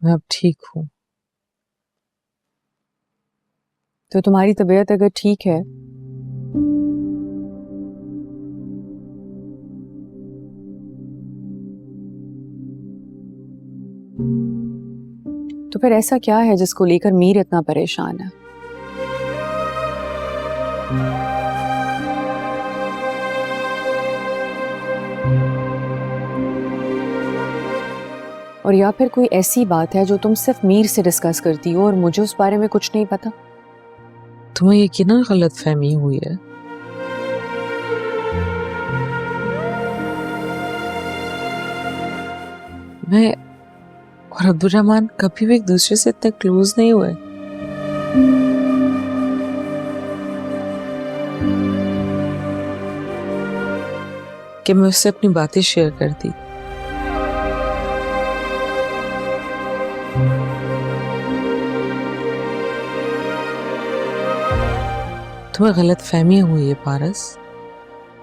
मैं अब ठीक हूँ। तो तुम्हारी तबीयत अगर ठीक है तो फिर ऐसा क्या है जिसको लेकर मीर इतना परेशान है? और या फिर कोई ऐसी बात है जो तुम सिर्फ मीर से डिस्कस करती हो और मुझे उस बारे में कुछ नहीं पता? तुम्हें यकीनन गलतफहमी हुई है। मैं और अब्दुर्रहमान कभी भी एक दूसरे से इतने क्लोज नहीं हुए। कि मैं उससे अपनी बातें शेयर करती। तुम्हें गलतफहमी हुई है पारस।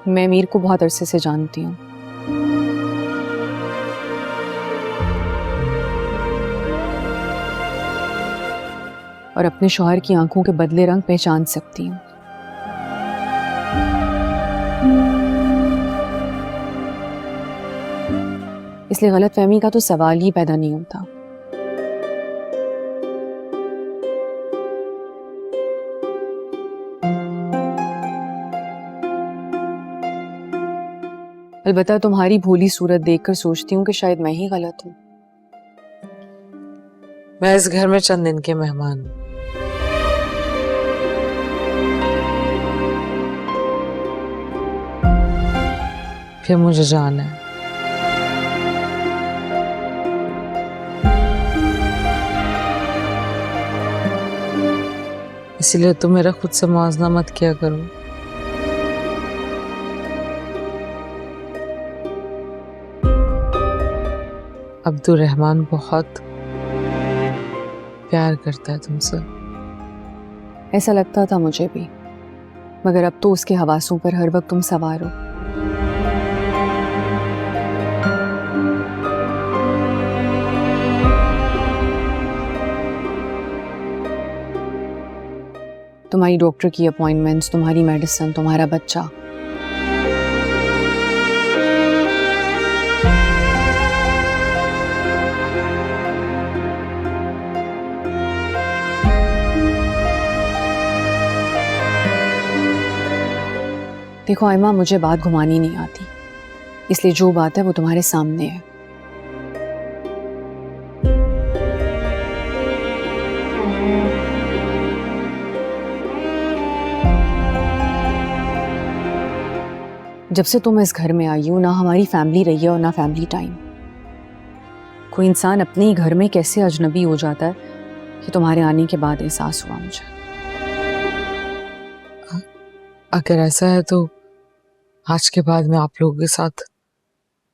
मैं मीर को बहुत अरसे से जानती हूँ। और अपने शौहर की आंखों के बदले रंग पहचान सकती हूँ। इसलिए गलतफहमी का तो सवाल ही पैदा नहीं होता। अलबत्ता तुम्हारी भोली सूरत देखकर सोचती हूँ कि शायद मैं ही गलत हूँ। मैं इस घर में चंद दिन के मेहमान हूँ। फिर मुझे जाना है। इसलिए तुम मेरा खुद से मुआवजा मत किया करो। अब्दुर्रहमान बहुत प्यार करता है तुमसे। ऐसा लगता था मुझे भी, मगर अब तो उसके हवासों पर हर वक्त तुम सवार हो। तुम्हारी डॉक्टर की अपॉइंटमेंट्स, तुम्हारी मेडिसिन, तुम्हारा बच्चा। देखो आयमा, मुझे बात घुमानी नहीं आती, इसलिए जो बात है वो तुम्हारे सामने है। जब से तुम इस घर में आई हो, ना हमारी फैमिली रही है और ना फैमिली टाइम। कोई इंसान अपने ही घर में कैसे अजनबी हो जाता है, कि तुम्हारे आने के बाद एहसास हुआ मुझे। अगर ऐसा है तो आज के बाद मैं आप लोगों के साथ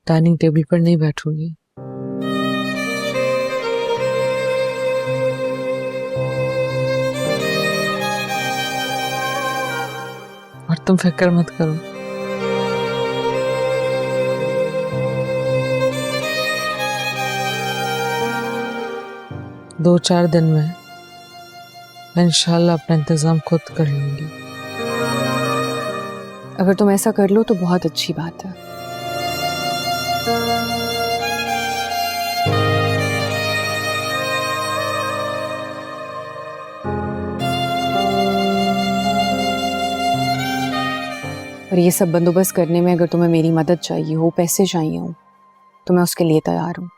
डाइनिंग टेबल पर नहीं बैठूंगी। और तुम फिक्र मत करो। दो चार दिन में मैं इंशाल्लाह अपना इंतजाम खुद कर लूंगी। अगर तुम ऐसा कर लो तो बहुत अच्छी बात है। और ये सब बंदोबस्त करने में अगर तुम्हें मेरी मदद चाहिए हो, पैसे चाहिए हो, तो मैं उसके लिए तैयार हूँ।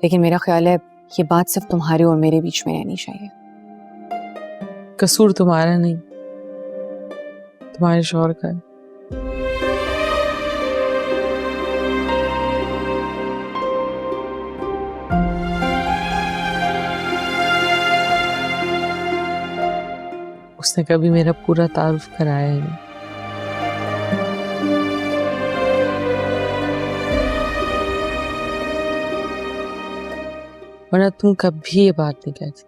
लेकिन मेरा ख्याल है ये बात सिर्फ तुम्हारे और मेरे बीच में रहनी चाहिए। कसूर तुम्हारा नहीं, तुम्हारे शौहर का है। उसने कभी मेरा पूरा तारुफ कराया ही नहीं। वरना तुम कभी ये बात नहीं कहती।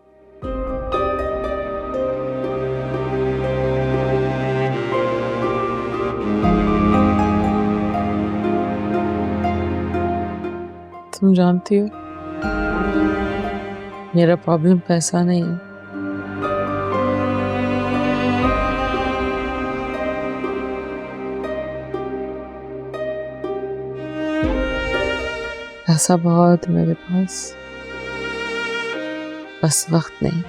तुम जानती हो मेरा प्रॉब्लम पैसा नहीं है, पैसा बहुत है मेरे पास, बस वक्त नहीं।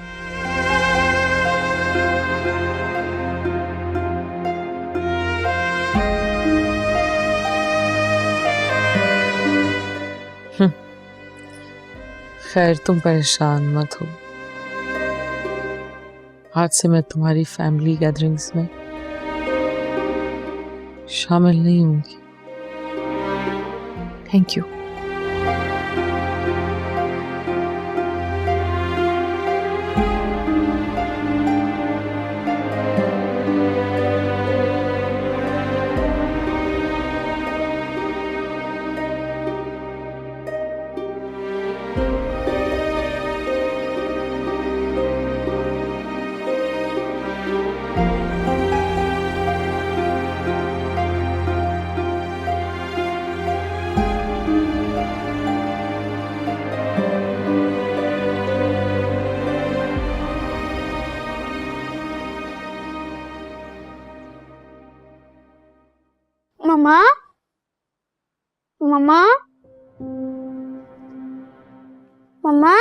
खैर तुम परेशान मत हो, आज से मैं तुम्हारी फैमिली गैदरिंग्स में शामिल नहीं होंगी। Thank you. मम्मा, मम्मा, मम्मा,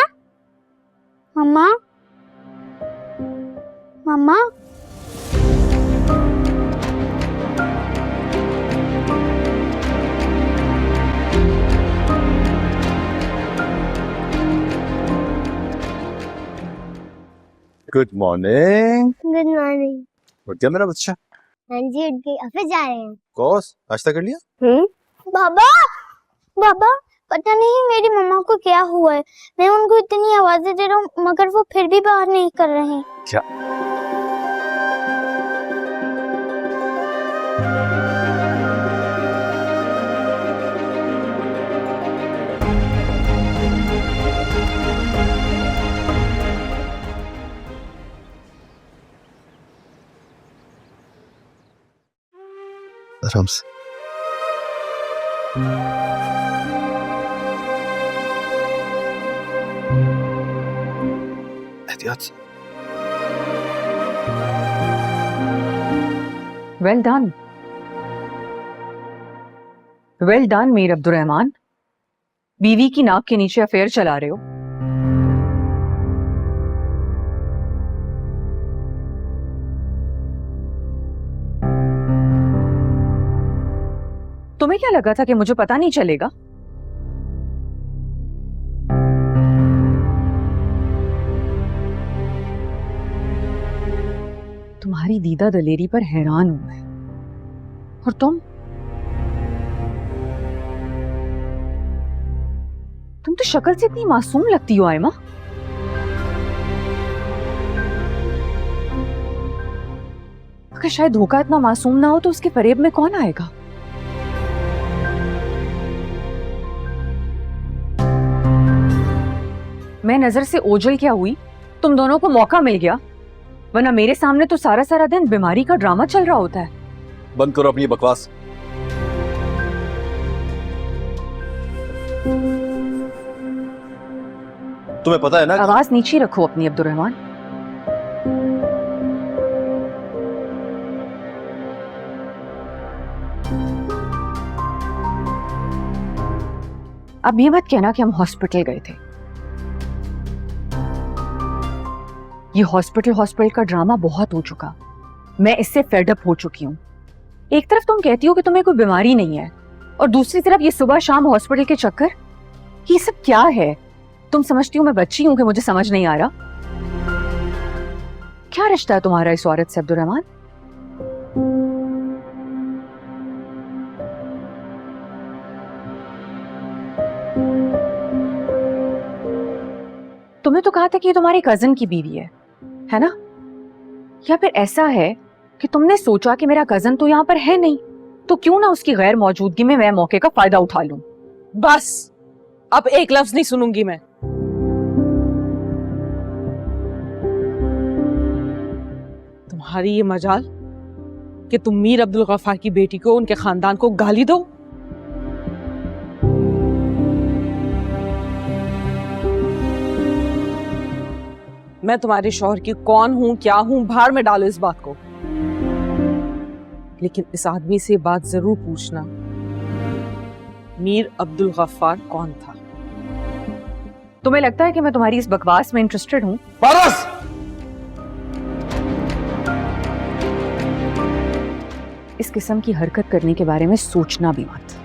मम्मा, मम्मा। Good morning. Good morning. उठ गया मेरा बच्चा? हाँ जी उठ गई, ऑफिस जा रहे हैं। कोर्स नाश्ता कर लिया? बाबा, बाबा पता नहीं मेरी मम्मा को क्या हुआ है, मैं उनको इतनी आवाजें दे रहा हूँ मगर वो फिर भी बाहर नहीं कर रहे। क्या? आराम से। एहतियात से। Well done, well done Mir Abdurrahman. बीवी की नाक के नीचे अफेयर चला रहे हो। तुम्हें क्या लगा था कि मुझे पता नहीं चलेगा? तुम्हारी दीदा दलेरी पर हैरान हूं मैं। और तुम तो शक्ल से इतनी मासूम लगती हो आयमा। अगर शायद धोखा इतना मासूम ना हो तो उसके फरेब में कौन आएगा? मैं नजर से ओझल क्या हुई? तुम दोनों को मौका मिल गया, वरना मेरे सामने तो सारा सारा दिन बीमारी का ड्रामा चल रहा होता है। बंद करो अपनी बकवास। तुम्हें पता है ना? आवाज नीचे रखो अपनी अब्दुर्रहमान। अब ये मत कहना कि हम हॉस्पिटल गए थे। ये हॉस्पिटल का ड्रामा बहुत हो चुका, मैं इससे फेड अप हो चुकी हूँ। एक तरफ तुम कहती हो कि तुम्हें कोई बीमारी नहीं है और दूसरी तरफ ये सुबह शाम हॉस्पिटल के चक्कर। ये सब क्या है? तुम समझती हो मैं बच्ची हूं कि मुझे समझ नहीं आ रहा? क्या रिश्ता है तुम्हारा इस औरत से अब्दुर्रहमान? तुमने तो कहा था कि ये तुम्हारी कजन की बीवी है ना? या फिर ऐसा है कि तुमने सोचा कि मेरा कजन तो यहाँ पर है नहीं, तो क्यों ना उसकी गैर मौजूदगी में मैं मौके का फायदा उठा लूं। बस अब एक लफ्ज नहीं सुनूंगी मैं। तुम्हारी ये मजाल कि तुम मीर अब्दुल गफ्फार की बेटी को, उनके खानदान को गाली दो। मैं तुम्हारे शौहर की कौन हूं, क्या हूं, भाड़ में डालो इस बात को। लेकिन इस आदमी से बात जरूर पूछना, मीर अब्दुल गफ्फार कौन था। तुम्हें लगता है कि मैं तुम्हारी इस बकवास में इंटरेस्टेड हूँ? पारस! इस किस्म की हरकत करने के बारे में सोचना भी मत।